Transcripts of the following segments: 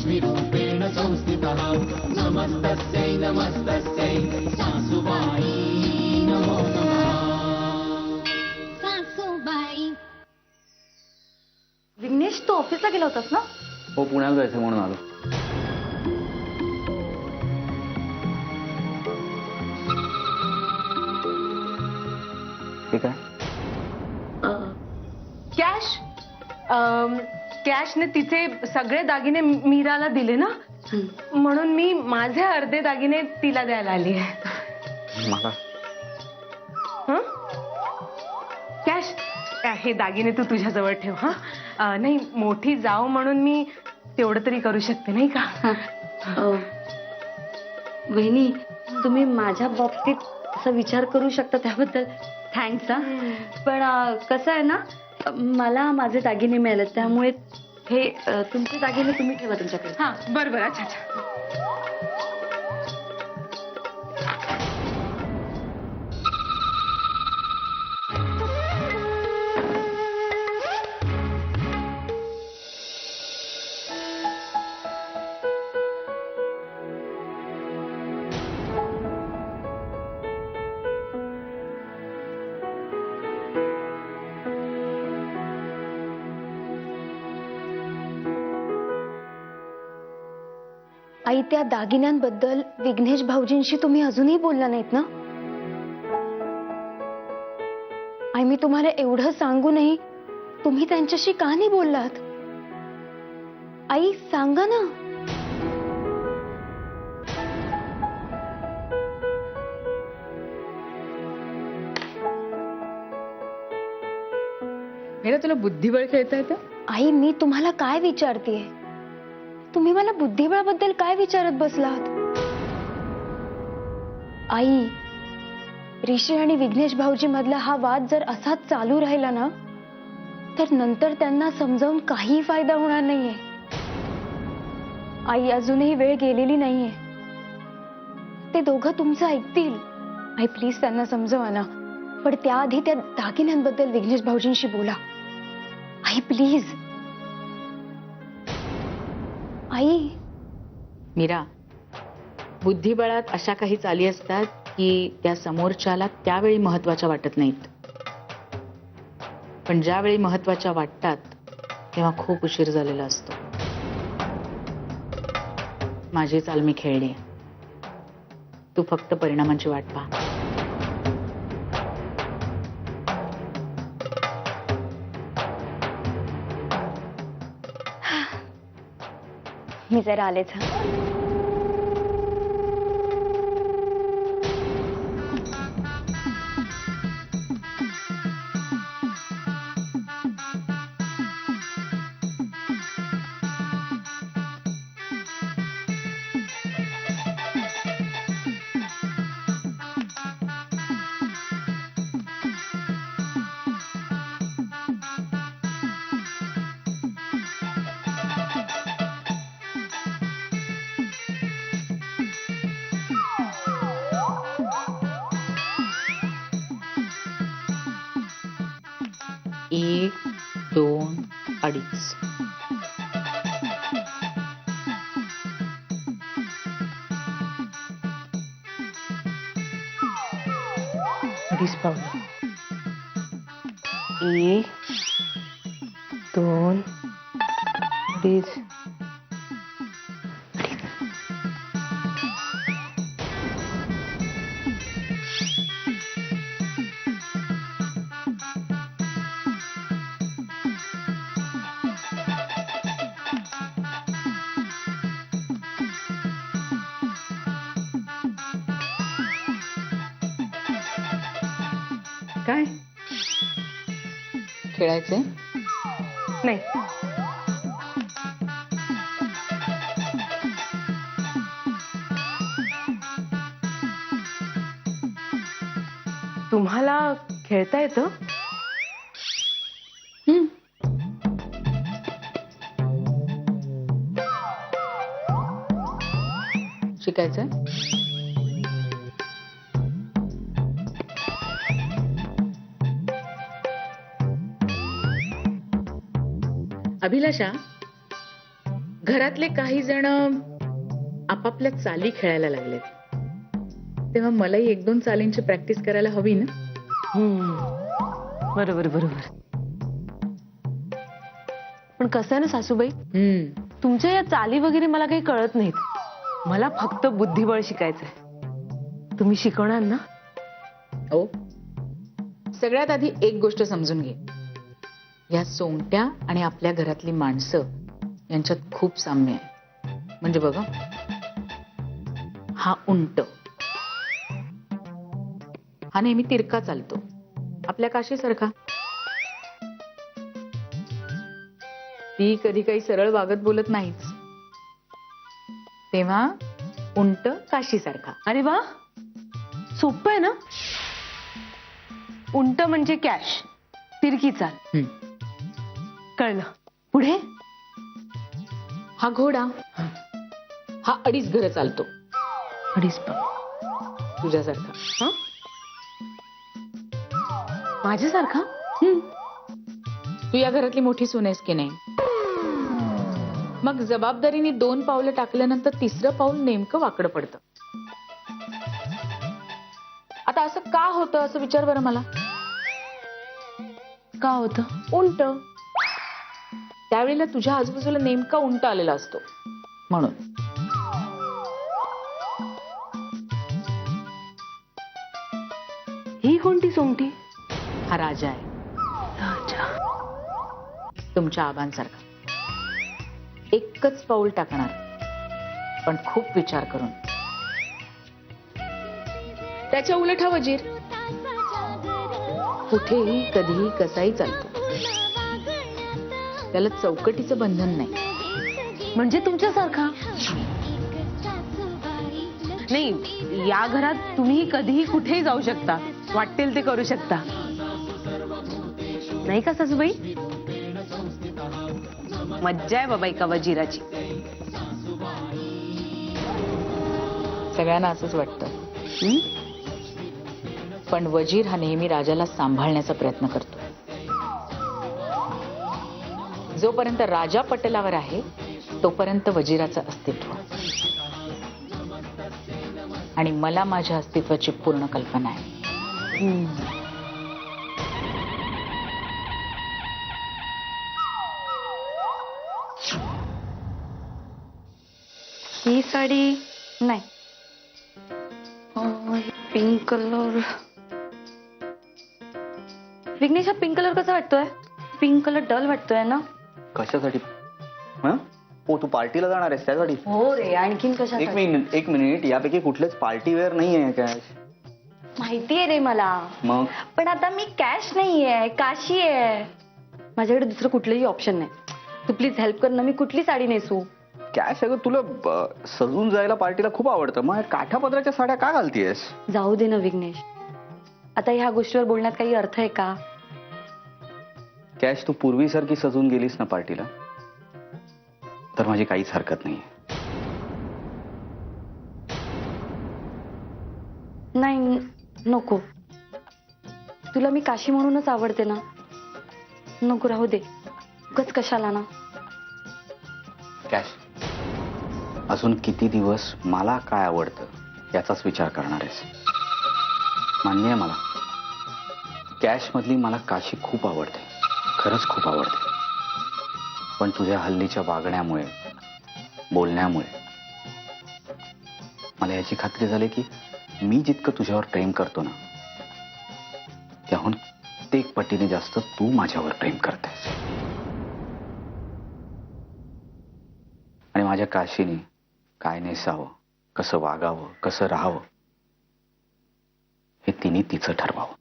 लक्ष्मीरूपेण संस्थितः नमस्तस्यै नमस्तस्यै सासुबाई नमो नमः। सासूबाई. विघ्नेश, तू ऑफिसला गेला होतास ना? हो, पुण्याला जायचं म्हणून आलो. ठीक आहे. कॅश कॅशने तिचे सगळे दागिने मीराला दिले ना, म्हणून मी माझे अर्धे दागिने तिला द्यायला आली आहे. मला कॅश, हे दागिने तू तुझ्याजवळ ठेव. हा, नाही, मोठी जाऊ म्हणून मी तेवढं तरी करू शकते, नाही का? वहिनी, तुम्ही माझ्या बाबतीत असा विचार करू शकता त्याबद्दल थँक्स. पण कसं आहे ना, मला माझे दागिने मिळाले, त्यामुळे हे तुमचे दागिने तुम्ही ठेवा तुमच्याकडे. हा, बरं बरं. अच्छा अच्छा. आई, त्या दागिन्यांबद्दल विघ्नेश भाऊजींशी तुम्ही अजूनही बोलला नाहीत ना? आई, मी तुम्हाला एवढं सांगूनही तुम्ही त्यांच्याशी का नाही बोललात? आई, सांगा ना. मीरा, तुला बुद्धिबळ खेळता येतं? आई, मी तुम्हाला काय विचारतेय? तुम्ही मला बुद्धिबळाबद्दल काय विचारत बसलात? आई, ऋषी आणि विघ्नेश भाऊजी मधला हा वाद जर असाच चालू राहिला ना, तर नंतर त्यांना समजावून काही फायदा होणार नाहीये. आई, अजूनही वेळ गेलेली नाहीये. ते दोघं तुमचं ऐकतील. आई, प्लीज त्यांना समजवा ना. पण त्याआधी त्या दागिन्यांबद्दल विघ्नेश भाऊजींशी बोला. आई, प्लीज. आई. मीरा, बुद्धिबळात अशा काही चाली असतात की त्या समोरच्याला त्यावेळी महत्वाच्या वाटत नाहीत, पण ज्यावेळी महत्वाच्या वाटतात तेव्हा खूप उशीर झालेला असतो. माझी चाल मी खेळली, तू फक्त परिणामांची वाट पहा. मी जरा आलेच. हा. एक, दोन, अडीच. अडीच पावलं. 1, 2, 2.5. काय खेळायचंय? नाही, तुम्हाला खेळता येतं? शिकायचंय? अभिलाषा, घरातले काही जण आपापल्या चाली खेळायला लागलेत, तेव्हा मलाही 1-2 चालींची प्रॅक्टिस करायला हवी ना. बरोबर बरोबर. पण कसं आहे ना सासूबाई, तुमच्या या चाली वगैरे मला काही कळत नाहीत. मला फक्त बुद्धिबळ शिकायचंय. तुम्ही शिकवणार ना? हो. सगळ्यात आधी एक गोष्ट समजून घे, या सोंगट्या आणि आपल्या घरातली माणसं यांच्यात खूप साम्य आहे. म्हणजे बघा, हा उंट, हा नेहमी तिरका चालतो, आपल्या काशीसारखा. ती कधी काही सरळ वागत बोलत नाहीच, तेव्हा उंट काशीसारखा. अरे वा, सोपं आहे ना. उंट म्हणजे कॅश, तिरकी चाल. कळलं. पुढे? हा घोडा, हा 2.5 घरं चालतो, 2.5 तुझ्यासारखा. हं? माझ्यासारखा? तू या घरातली मोठी सून आहेस की नाही? मग जबाबदारीने 2 पावलं टाकल्यानंतर 3रं पाऊल नेमकं वाकडं पडतं. आता असं का होतं असं विचार बरं मला. का होतं? उंट, त्यावेळेला तुझ्या आजूबाजूला नेमका उंट आलेला असतो म्हणून. ही कोणती सोंगटी? हा राजा आहे, तुमच्या आबांसारखा. एकच पाऊल टाकणार, पण खूप विचार करून. त्याच्या उलट हा वजीर, कुठेही कधीही कसाही चालतो. त्याला चौकटीचं बंधन नाही. म्हणजे तुमच्यासारखा? नाही, या घरात तुम्ही कधीही कुठेही जाऊ शकता, वाटेल ते करू शकता, नाही का सासूबाई? मज्जा आहे बाबा एका वजीराची. सगळ्यांना असंच वाटतं, पण वजीर हा नेहमी राजाला सांभाळण्याचा प्रयत्न करतो. जोपर्यंत राजा पटलावर आहे तोपर्यंत वजीराचं अस्तित्व. आणि मला माझ्या अस्तित्वाची पूर्ण कल्पना आहे. ही साडी नाही, पिंक कलर. विघ्नेश, हा पिंक कलर कसा वाटतोय? पिंक कलर डल वाटतोय ना? कशासाठी? हं? हो, तू पार्टीला जाणार आहेस त्यासाठी? हो रे, आणखीन कशा? एक मिनिट, यापैकी कुठलेच पार्टी वेअर नाहीये कॅश. माहितीये रे मला, मग पण आता मी कॅश नाहीये, काशी आहे. माझ्याकडे दुसरं कुठलंही ऑप्शन नाही. तू प्लीज हेल्प कर ना, मी कुठली साडी नेसू? कॅश, अगं तुला सजून जायला पार्टीला खूप आवडतं, मग काठापदराच्या साड्या का घालतीयस? जाऊ दे ना विघ्नेश, आता ह्या गोष्टीवर बोलण्यात काही अर्थ आहे का? कॅश, तू पूर्वीसारखी सजून गेलीस ना पार्टीला, तर माझी काहीच हरकत नाही. नाही नको, तुला मी काशी म्हणूनच आवडते ना. नको, राहू दे. उगाच कशाला ना. कॅश, अजून किती दिवस मला काय आवडतं याचाच विचार करणार आहेस? मान्य आहे मला, कॅश मधली मला काशी खूप आवडते, खरंच खूप आवडते. पण तुझ्या हल्लीच्या वागण्यामुळे, बोलण्यामुळे मला याची खात्री झाली की मी जितकं तुझ्यावर प्रेम करतो ना, त्याहून 1 पटीने जास्त तू माझ्यावर प्रेम करतेस. आणि माझ्या काशीने काय नेसावं, कसं वागावं, कसं राहावं, हे तिने तिचं ठरवावं.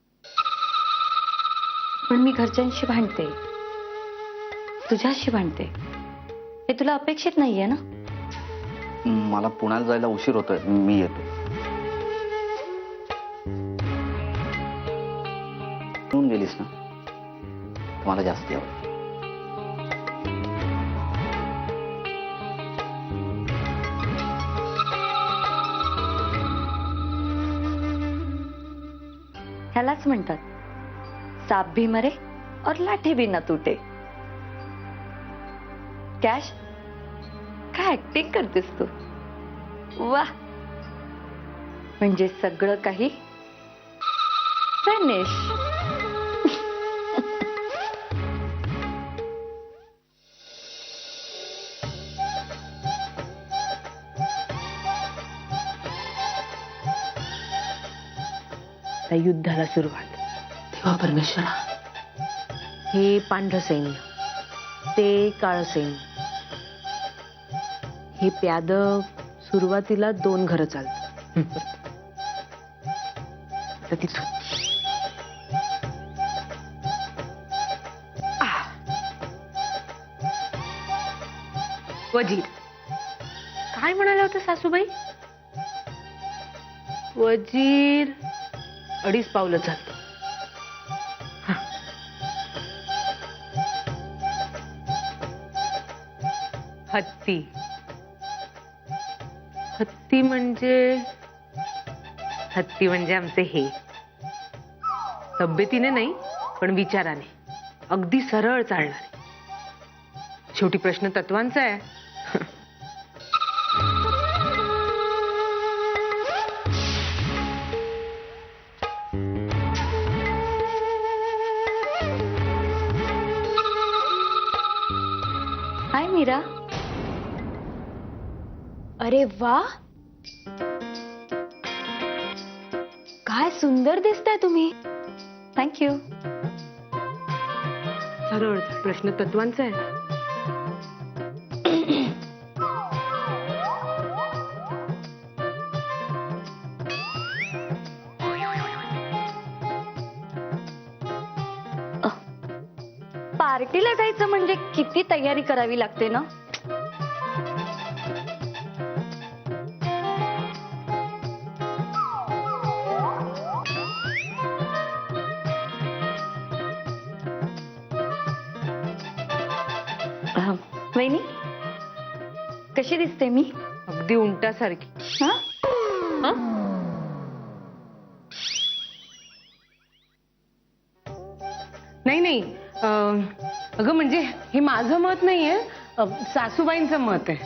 पण मी घरच्यांशी भांडते, तुझ्याशी भांडते, हे तुला अपेक्षित नाहीये ना? मला पुण्याला जायला उशीर होतोय, मी येतो. येऊन गेलीस ना, मला जास्ती आवडतं. ह्यालाच म्हणतात सांप भी मरे और लाठी भी न तुटे. कॅश, ऍक्टिंग करतेस तू. वा, म्हणजे सगळं काही फिनिश. त्या युद्धाला सुरुवात. तेव्हा परमेश्वरा, हे पांढरं सैन्य, ते काळं सैन्य, हे प्याद सुरुवातीला 2 घरं चालत. तर तिथून वजीर. काय म्हणाल्या होत्या सासूबाई? वजीर 2.5 पावलं चालतो. हत्ती. हत्ती म्हणजे आमचे हे. तब्येतीने नाही पण विचाराने अगदी सरळ चालणारे. शेवटी प्रश्न तत्वांचा आहे. हाय मीरा. अरे वा, काय सुंदर दिसताय तुम्ही. थँक्यू. सरळ प्रश्न तत्वांचा आहे. पार्टीला जायचं म्हणजे किती तयारी करावी लागते ना. वहिनी, कशी दिसते मी? अगदी उंटासारखी. हा? हा? नाही अगं म्हणजे हे माझं मत नाहीये, सासूबाईंचं मत आहे.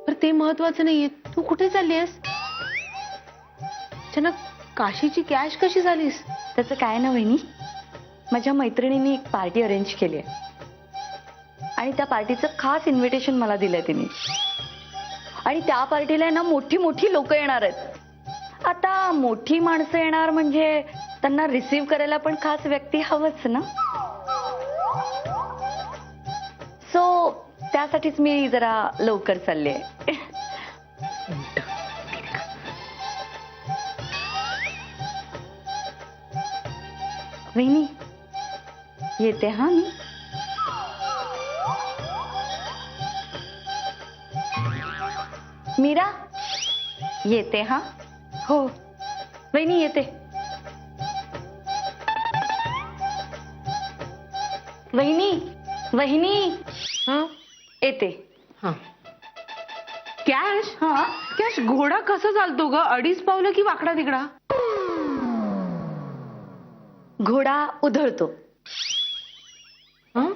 पण ते महत्वाचं नाहीये. तू कुठे चाललीस? अचानक काशीची कॅश कशी झालीस? त्याचं काय ना वहिनी, माझ्या मैत्रिणींनी एक पार्टी अरेंज केली आहे आणि त्या पार्टीचं खास इन्व्हिटेशन मला दिलंय तिने. आणि त्या पार्टीला ना मोठी मोठी लोक येणार आहेत. आता मोठी माणसं येणार म्हणजे त्यांना रिसीव्ह करायला पण खास व्यक्ती हवंच ना. सो त्यासाठीच मी जरा लवकर चालले. वहिनी, येते हा मी. मीरा, येते हा. हो वहिनी, येते. वहिनी हा येते. हा. कॅश हा, कॅश घोडा कसा चालतो ग? 2.5 पावलं की वाकडा तिकडा? घोडा उधळतो. हं?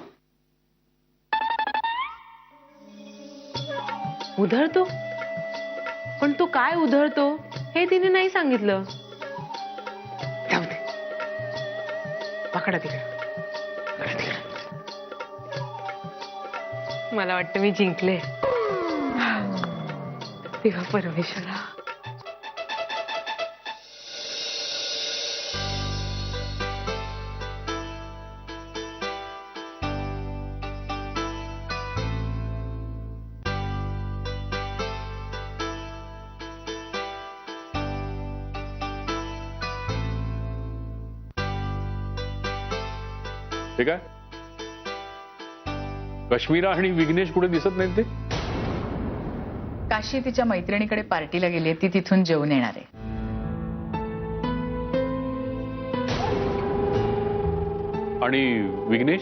उधळतो? पण तो काय उधळतो हे तिने नाही सांगितलं. जाऊ दे, वाकडा तिकडा. मला वाटतं मी जिंकले. तेव्हा परमेश्वरा. हे काय? कश्मीरा आणि विघ्नेश कुठे दिसत नाहीत ते? काशी तिच्या मैत्रिणीकडे पार्टीला गेली, ती तिथून जेवून येणार आहे. आणि विघ्नेश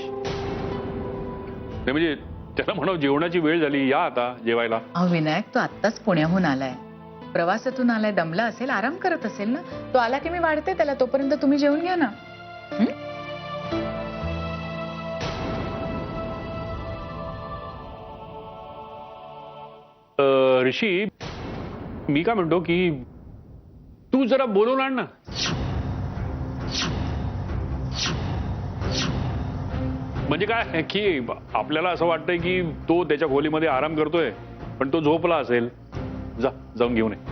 नाही, म्हणजे त्याला म्हणाव जेवणाची वेळ झाली, या आता जेवायला. अहो विनायक, तो आत्ताच पुण्याहून आलाय, प्रवासातून आलाय, दमला असेल, आराम करत असेल ना. तो आला की मी वाढते त्याला, तोपर्यंत तुम्ही जेवून घ्या ना. ऋषी, मी काय म्हणतो की तू जरा बोलवून आण ना. म्हणजे काय की आपल्याला असं वाटतंय की तो त्याच्या खोलीमध्ये आराम करतोय, पण तो झोपला असेल. जाऊन घेऊन ये.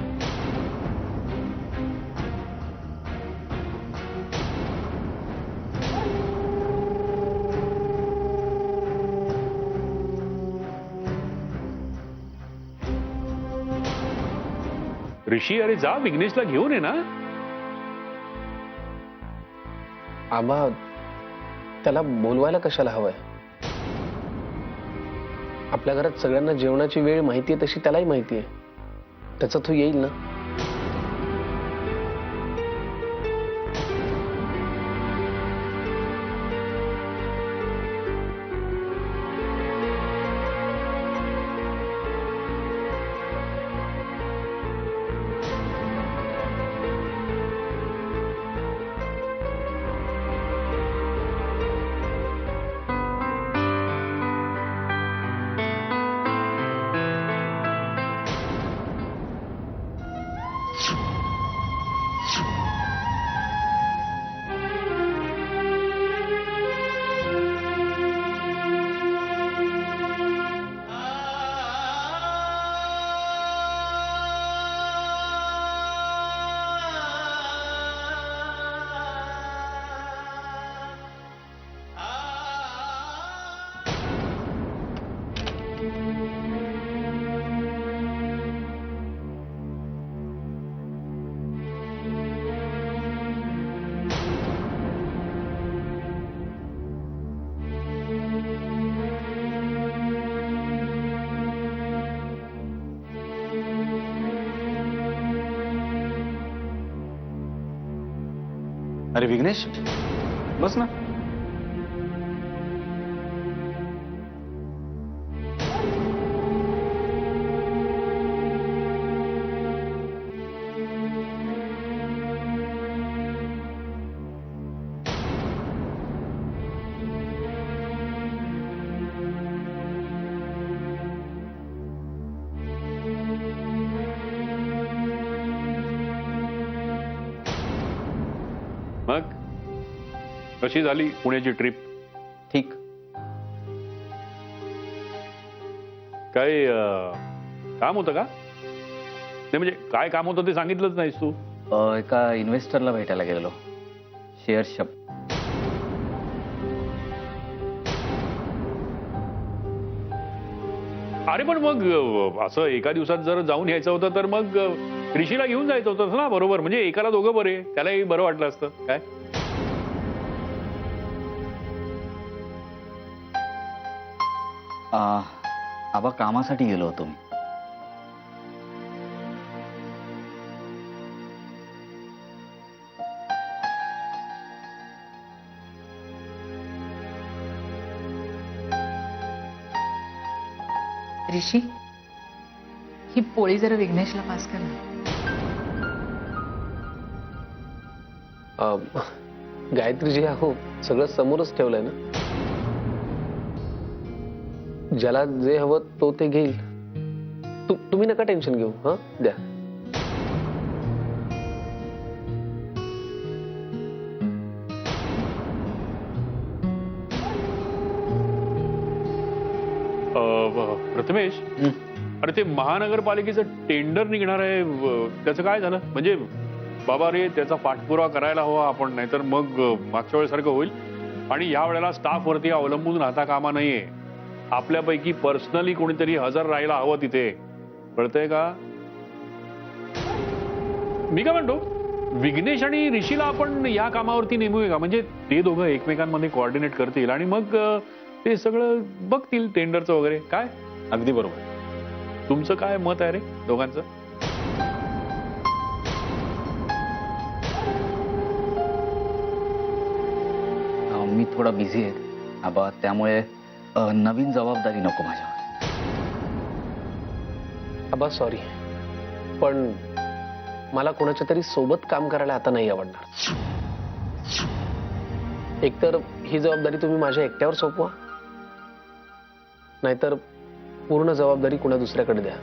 ऋषी, अरे जा, विघ्नेशला घेऊन ये ना. आबा, त्याला बोलवायला कशाला हवंय? आपल्या घरात सगळ्यांना जेवणाची वेळ माहितीये तशी त्यालाही माहितीये. त्याचा तो येईल ना. अरे विघ्नेश, बस ना. मग कशी झाली पुण्याची ट्रिप? ठीक. काय काम होतं का? नाही म्हणजे काय काम होतं ते सांगितलंच नाहीस तू. एका इन्व्हेस्टरला भेटायला गेलेलो. शेअर्स. अरे पण मग असं एका दिवसात जर जाऊन यायचं होतं तर मग ऋषीला घेऊन जायचं होतं ना, बरोबर? म्हणजे एकाला दोघं बरे, त्यालाही बरं वाटलं असतं. काय आबा, कामासाठी गेलो होतो मी. ऋषी, ही पोळी जरा विघ्नेशला पास कर ना. गायत्रीजी, अहो सगळं समोरच ठेवलंय ना. ज्याला जे हवं तो ते घेईल. तुम्ही नका टेन्शन घेऊ. हा, द्या. प्रथमेश, अरे ते महानगरपालिकेचं टेंडर निघणार आहे, त्याचं काय झालं? म्हणजे बाबा रे, त्याचा पाठपुरावा करायला हवा आपण, नाहीतर मग मागच्या वेळेसारखं होईल. आणि या वेळेला स्टाफ वरती अवलंबून राहता कामा नाहीये. आपल्यापैकी पर्सनली कोणीतरी हजर राहायला हवं तिथे, कळतंय का? मी काय म्हणतो, विघ्नेश आणि ऋषीला आपण या कामावरती नेमूया का? म्हणजे ते दोघं एकमेकांमध्ये कोऑर्डिनेट करतील आणि मग ते सगळं बघतील टेंडरचं वगैरे. काय? अगदी बरोबर. तुमचं काय मत आहे रे दोघांचं? मी थोडा बिझी आहे आबा, त्यामुळे नवीन जबाबदारी नको माझ्यावर. आबा सॉरी, पण मला कोणाच्या तरी सोबत काम करायला आता नाही आवडणार. एकतर ही जबाबदारी तुम्ही माझ्या एकट्यावर सोपवा, नाहीतर पूर्ण जबाबदारी कुणा दुसऱ्याकडे द्या.